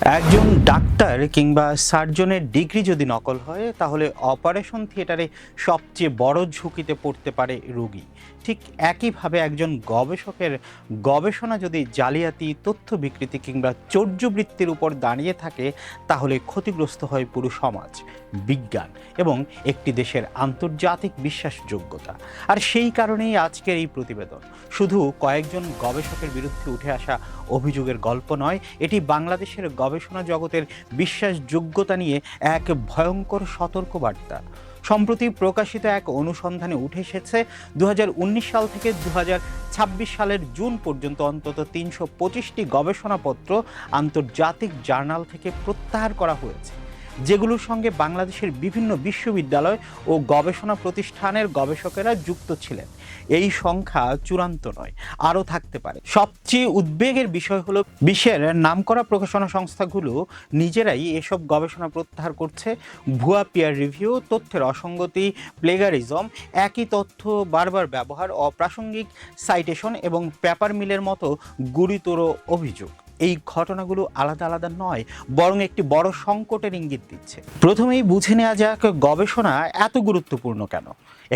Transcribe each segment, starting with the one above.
একজন ডাক্তার কিংবা সার্জনের ডিগ্রি যদি নকল হয় তাহলে অপারেশন থিয়েটারে সবচেয়ে বড় ঝুঁকিতে পড়তে পারে রোগী। ঠিক একইভাবে একজন গবেষকের গবেষণা যদি জালিয়াতি, তথ্য বিকৃতি কিংবা চর্যবৃত্তির উপর দাঁড়িয়ে থাকে তাহলে ক্ষতিগ্রস্ত হয় পুরো সমাজ, বিজ্ঞান এবং একটি দেশের আন্তর্জাতিক বিশ্বাসযোগ্যতা। আর সেই কারণেই আজকের এই প্রতিবেদন শুধু কয়েকজন গবেষকের বিরুদ্ধে উঠে আসা অভিযোগের গল্প নয়, এটি বাংলাদেশের গবেষণা জগতের বিশ্বাসযোগ্যতা নিয়ে এক ভয়ঙ্কর সতর্কবার্তা। সম্প্রতি প্রকাশিত এক অনুসন্ধানে উঠে এসেছে 2019 সাল থেকে 2026 সালের জুন পর্যন্ত অন্তত 325টি গবেষণাপত্র আন্তর্জাতিক জার্নাল থেকে প্রত্যাহার করা হয়েছে, যেগুলোর সঙ্গে বাংলাদেশের বিভিন্ন বিশ্ববিদ্যালয় ও গবেষণা প্রতিষ্ঠানের গবেষকেরা যুক্ত ছিলেন। এই সংখ্যা চূড়ান্ত নয়, আরও থাকতে পারে। সবচেয়ে উদ্বেগের বিষয় হলো বিশ্বের নামকরা প্রকাশনা সংস্থাগুলো নিজেরাই এসব গবেষণা প্রত্যাহার করছে। ভুয়া পিয়ার রিভিউ, তথ্যের অসঙ্গতি, প্লেগারিজম, একই তথ্য বারবার ব্যবহার, অপ্রাসঙ্গিক সাইটেশন এবং পেপার মিলের মতো গুরুতর অভিযোগ। এই ঘটনাগুলো আলাদা আলাদা নয়, বরং একটি বড় সংকটের ইঙ্গিত দিচ্ছে। প্রথমেই বুঝে নেওয়া যাক গবেষণা এত গুরুত্বপূর্ণ কেন।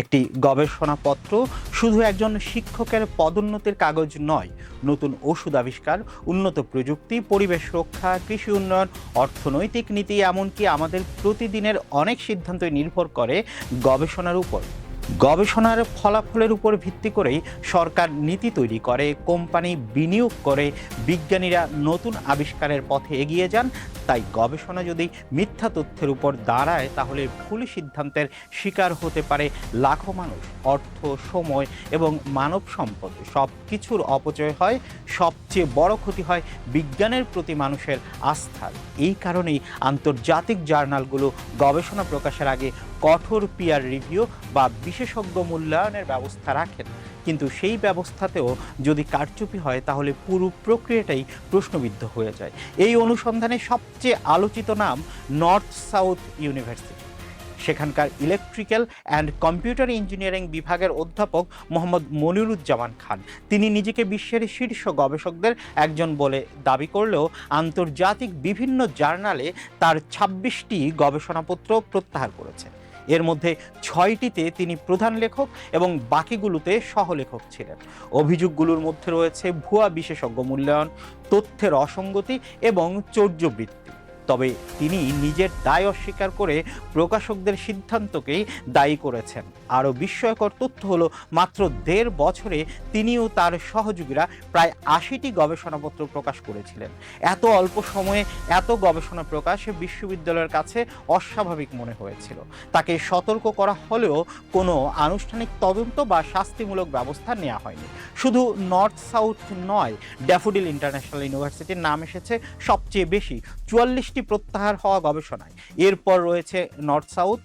একটি গবেষণাপত্র শুধু একজন শিক্ষকের পদোন্নতির কাগজ নয়। নতুন ওষুধ আবিষ্কার, উন্নত প্রযুক্তি, পরিবেশ রক্ষা, কৃষি উন্নয়ন, অর্থনৈতিক নীতি, এমনকি আমাদের প্রতিদিনের অনেক সিদ্ধান্তই নির্ভর করে গবেষণার উপর। গবেষণার ফলাফলের উপর ভিত্তি করেই সরকার নীতি তৈরি করে, কোম্পানি বিনিয়োগ করে, বিজ্ঞানীরা নতুন আবিষ্কারের পথে এগিয়ে যান। তাই গবেষণা যদি মিথ্যা তথ্যের উপর দাঁড়ায় তাহলে ভুল সিদ্ধান্তের শিকার হতে পারে লাখো মানুষ। অর্থ, সময় এবং মানব সম্পদ সব কিছুর অপচয় হয়। সবচেয়ে বড় ক্ষতি হয় বিজ্ঞানের প্রতি মানুষের আস্থার। এই কারণেই আন্তর্জাতিক জার্নালগুলো গবেষণা প্রকাশের আগে কঠোর পিয়ার রিভিউ বা বিশেষজ্ঞ মূল্যায়নের ব্যবস্থা রাখেন। কিন্তু সেই ব্যবস্থাতেও যদি কারচুপি হয় তাহলে পুরো প্রক্রিয়াটাই প্রশ্নবিদ্ধ হয়ে যায়। এই অনুসন্ধানে সবচেয়ে আলোচিত নাম নর্থ সাউথ ইউনিভার্সিটি। সেখানকার ইলেকট্রিক্যাল অ্যান্ড কম্পিউটার ইঞ্জিনিয়ারিং বিভাগের অধ্যাপক মোহাম্মদ মনিরুজ্জামান খান, তিনি নিজেকে বিশ্বের শীর্ষ গবেষকদের একজন বলে দাবি করলেও আন্তর্জাতিক বিভিন্ন জার্নালে তার 26টি গবেষণাপত্র প্রত্যাহার করেছে। এর মধ্যে 6টিতে তিনি প্রধান লেখক এবং বাকিগুলোতে সহলেখক ছিলেন। অভিযোগগুলোর মধ্যে রয়েছে ভুয়া বিশেষজ্ঞ মূল্যায়ন, তথ্যের অসঙ্গতি এবং চর্যবৃত্তি। তবে তিনি নিজের দায় অস্বীকার করে প্রকাশকদের সিদ্ধান্তকেই দায়ী করেছেন। আরও বিস্ময়কর তথ্য হলো মাত্র 1.5 বছরে তিনি ও তার সহযোগীরা প্রায় 80টি গবেষণাপত্র প্রকাশ করেছিলেন। এত অল্প সময়ে এত গবেষণা প্রকাশ বিশ্ববিদ্যালয়ের কাছে অস্বাভাবিক মনে হয়েছিল। তাকে সতর্ক করা হলেও কোনো আনুষ্ঠানিক তদন্ত বা শাস্তিমূলক ব্যবস্থা নেওয়া হয়নি। শুধু নর্থ সাউথ নয়, ড্যাফোডিল ইন্টারন্যাশনাল ইউনিভার্সিটির নাম এসেছে সবচেয়ে বেশি, 44টি প্রত্যাহার হওয়া গবেষণায়। এরপর রয়েছে নর্থ সাউথ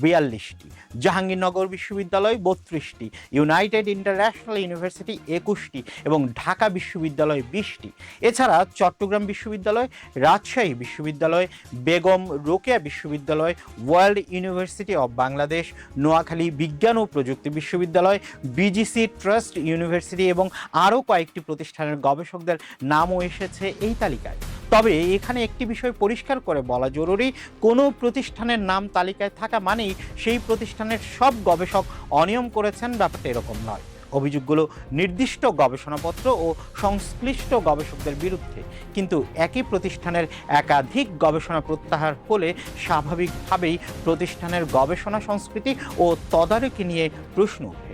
42টি, জাহাঙ্গীরনগর বিশ্ববিদ্যালয় 32টি, ইউনাইটেড ইন্টারন্যাশনাল ইউনিভার্সিটি 21টি এবং ঢাকা বিশ্ববিদ্যালয় 20টি। এছাড়া চট্টগ্রাম বিশ্ববিদ্যালয়, রাজশাহী বিশ্ববিদ্যালয়, বেগম রোকেয়া বিশ্ববিদ্যালয়, world university of Bangladesh, Noakhali বিজ্ঞান ও প্রযুক্তি বিশ্ববিদ্যালয়, বিজিসি ট্রাস্ট ইউনিভার্সিটি এবং আরও কয়েকটি প্রতিষ্ঠানের গবেষকদের নামও এসেছে এই তালিকায়। তবে এখানে একটি বিষয় পরিষ্কার করে বলা জরুরি, কোনো প্রতিষ্ঠানের নাম তালিকায় থাকা মানেই সেই প্রতিষ্ঠানের সব গবেষক অনিয়ম করেছেন, ব্যাপারটা এরকম নয়। অভিযোগগুলো নির্দিষ্ট গবেষণাপত্র ও সংশ্লিষ্ট গবেষকদের বিরুদ্ধে। কিন্তু একই প্রতিষ্ঠানের একাধিক গবেষণা প্রত্যাহার হলে স্বাভাবিকভাবেই প্রতিষ্ঠানের গবেষণা সংস্কৃতি ও তদারকি নিয়ে প্রশ্ন ওঠে।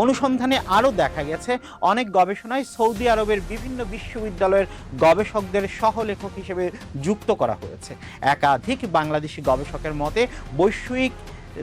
অনুসন্ধানে আরও দেখা গেছে অনেক গবেষণায় সৌদি আরবের বিভিন্ন বিশ্ববিদ্যালয়ের গবেষকদের সহলেখক হিসেবে যুক্ত করা হয়েছে। একাধিক বাংলাদেশি গবেষকের মতে বৈশ্বিক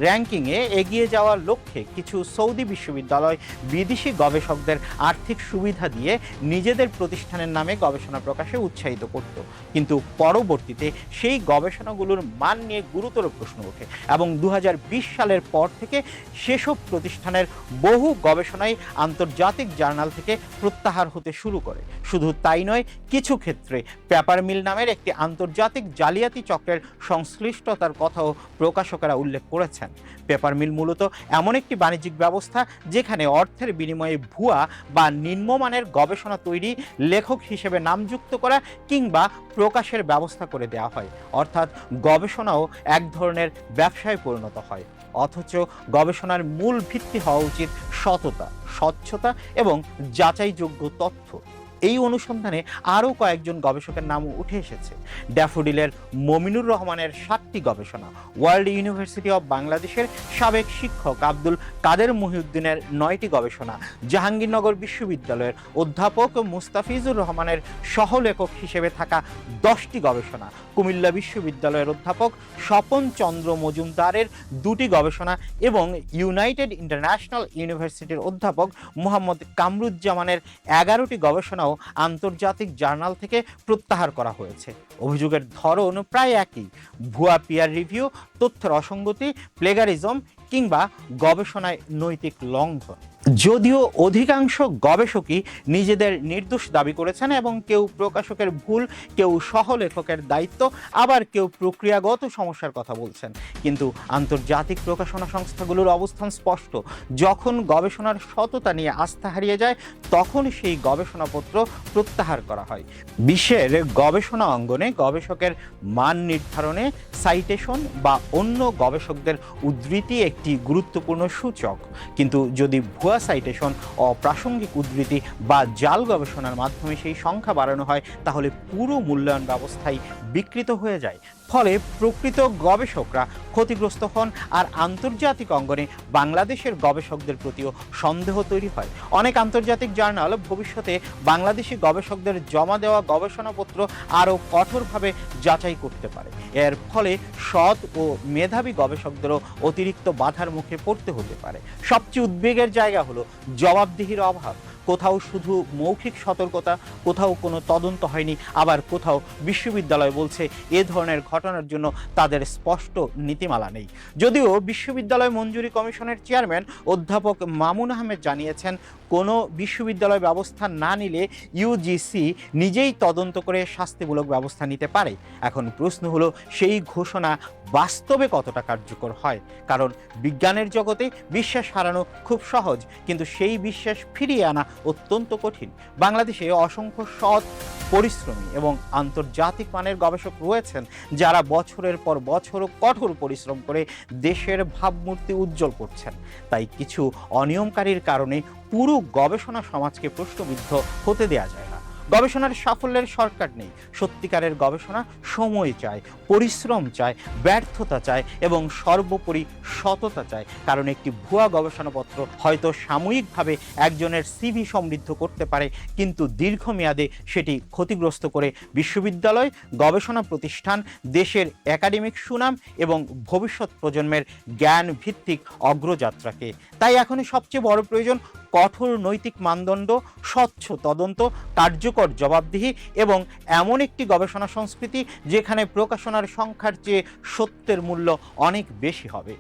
র্যাঙ্কিংয়ে এগিয়ে যাওয়ার লক্ষ্যে কিছু সৌদি বিশ্ববিদ্যালয় বিদেশি গবেষকদের আর্থিক সুবিধা দিয়ে নিজেদের প্রতিষ্ঠানের নামে গবেষণা প্রকাশে উৎসাহিত করত। কিন্তু পরবর্তীতে সেই গবেষণাগুলোর মান নিয়ে গুরুতর প্রশ্ন ওঠে এবং 2020 সালের পর থেকে সেসব প্রতিষ্ঠানের বহু গবেষণাই আন্তর্জাতিক জার্নাল থেকে প্রত্যাহার হতে শুরু করে। শুধু তাই নয়, কিছু ক্ষেত্রে পেপার মিল নামের একটি আন্তর্জাতিক জালিয়াতি চক্রের সংশ্লিষ্টতার কথাও প্রকাশকেরা উল্লেখ করেছেন। করেছেন। পেপার মিল মূলত এমন একটি বাণিজ্যিক ব্যবস্থা যেখানে অর্থের বিনিময়ে ভুয়া বা নিম্নমানের গবেষণা তৈরি, লেখক হিসেবে নামযুক্ত করা কিংবা প্রকাশের ব্যবস্থা করে দেওয়া হয়। অর্থাৎ গবেষণাও এক ধরনের ব্যবসায় পরিণত হয়। অথচ গবেষণার মূল ভিত্তি হওয়া উচিত সততা, স্বচ্ছতা এবং যাচাইযোগ্য তথ্য। এই অনুসন্ধানে আরও কয়েকজন গবেষকের নাম উঠে এসেছে। ড্যাফোডিলের মমিনুর রহমানের 7টি গবেষণা, ওয়ার্ল্ড ইউনিভার্সিটি অব বাংলাদেশের সাবেক শিক্ষক আব্দুল কাদের মহিউদ্দিনের 9টি গবেষণা, জাহাঙ্গীরনগর বিশ্ববিদ্যালয়ের অধ্যাপক মুস্তাফিজুর রহমানের সহলেখক হিসেবে থাকা 10টি গবেষণা, কুমিল্লা বিশ্ববিদ্যালয়ের অধ্যাপক স্বপন চন্দ্র মজুমদারের 2টি গবেষণা এবং ইউনাইটেড ইন্টারন্যাশনাল ইউনিভার্সিটির অধ্যাপক মোহাম্মদ কামরুজ্জামানের 11টি গবেষণাও আন্তর্জাতিক জার্নাল থেকে প্রত্যাহার করা হয়েছে। অভিযোগের ধরন প্রায় একই: ভুয়া পিয়ার রিভিউ, তথ্যের অসঙ্গতি, প্লেগারিজম কিংবা গবেষণায় নৈতিক লঙ্ঘন। যদিও অধিকাংশ গবেষকই নিজেদের নির্দোষ দাবি করেছেন এবং কেউ প্রকাশকের ভুল, কেউ সহলেখকের দায়িত্ব, আবার কেউ প্রক্রিয়াগত সমস্যার কথা বলছেন, কিন্তু আন্তর্জাতিক প্রকাশনা সংস্থাগুলোর অবস্থান স্পষ্ট। যখন গবেষণার সততা নিয়ে আস্থা হারিয়ে যায়, তখন সেই গবেষণাপত্র প্রত্যাহার করা হয়। বিশ্বের গবেষণা অঙ্গনে গবেষকের মান নির্ধারণে সাইটেশন বা অন্য গবেষকদের উদ্ধৃতি একটি গুরুত্বপূর্ণ সূচক, কিন্তু যদি ভুয়া সাইটেশন, অপ্রাসঙ্গিক উদ্ধৃতি বা জাল গবেষণার মাধ্যমে সেই সংখ্যা বাড়ানো হয়, তাহলে পুরো মূল্যায়ন ব্যবস্থাই বিকৃত হয়ে যায়। ফলে প্রকৃত গবেষকরা ক্ষতিগ্রস্ত হন, আর আন্তর্জাতিক অঙ্গনে বাংলাদেশের গবেষকদের প্রতিও সন্দেহ তৈরি হয়। অনেক আন্তর্জাতিক জার্নাল ভবিষ্যতে বাংলাদেশি গবেষকদের জমা দেওয়া গবেষণাপত্র আরও কঠোরভাবে যাচাই করতে পারে। এর ফলে সৎ ও মেধাবী গবেষকদেরও অতিরিক্ত বাধার মুখে পড়তে হতে পারে। সবচেয়ে উদ্বেগের জায়গা হলো জবাবদিহির অভাব। কোথাও শুধু মৌখিক সতর্কতা, কোথাও কোনো তদন্ত হয়নি, আবার কোথাও বিশ্ববিদ্যালয় বলছে এ ধরনের ঘটনার জন্য তাদের স্পষ্ট নীতিমালা নেই। যদিও বিশ্ববিদ্যালয় মঞ্জুরি কমিশনের চেয়ারম্যান অধ্যাপক মামুন আহমেদ জানিয়েছেন, কোনো বিশ্ববিদ্যালয় ব্যবস্থা না নিলে ইউজিসি নিজেই তদন্ত করে শাস্তিমূলক ব্যবস্থা নিতে পারে। এখন প্রশ্ন হলো, সেই ঘোষণা বাস্তবে কতটা কার্যকর হয়? কারণ বিজ্ঞানের জগতে বিশ্বাস হারানো খুব সহজ, কিন্তু সেই বিশ্বাস ফিরিয়ে আনা অত্যন্ত কঠিন। বাংলাদেশে অসংখ্য সৎ, পরিশ্রমী এবং আন্তর্জাতিক মানের গবেষক রয়েছেন, যারা বছরের পর বছর কঠোর পরিশ্রম করে দেশের ভাবমূর্তি উজ্জ্বল করছেন। তাই কিছু অনিয়মকারীর কারণে পুরো গবেষণা সমাজকে প্রশ্নবিদ্ধ হতে দেয়া যায় না। গবেষণার সাফল্যের শর্টকাট নেই। সত্যিকারের গবেষণা সময় চায়, পরিশ্রম চায়, ব্যর্থতা চায় এবং সর্বোপরি সততা চায়। কারণ একটি ভুয়া গবেষণাপত্র হয়তো সাময়িকভাবে একজনের সিভি সমৃদ্ধ করতে পারে, কিন্তু দীর্ঘমেয়াদে সেটি ক্ষতিগ্রস্ত করে বিশ্ববিদ্যালয়, গবেষণা প্রতিষ্ঠান, দেশের একাডেমিক সুনাম এবং ভবিষ্যৎ প্রজন্মের জ্ঞান ভিত্তিক অগ্রযাত্রাকে। তাই এখনই সবচেয়ে বড় প্রয়োজন কঠোর নৈতিক মানদণ্ড, স্বচ্ছ তদন্ত, কার্যকর জবাবদিহি এবং এমন একটি গবেষণা সংস্কৃতি যেখানে প্রকাশনার সংখ্যার চেয়ে সত্যের মূল্য অনেক বেশি হবে।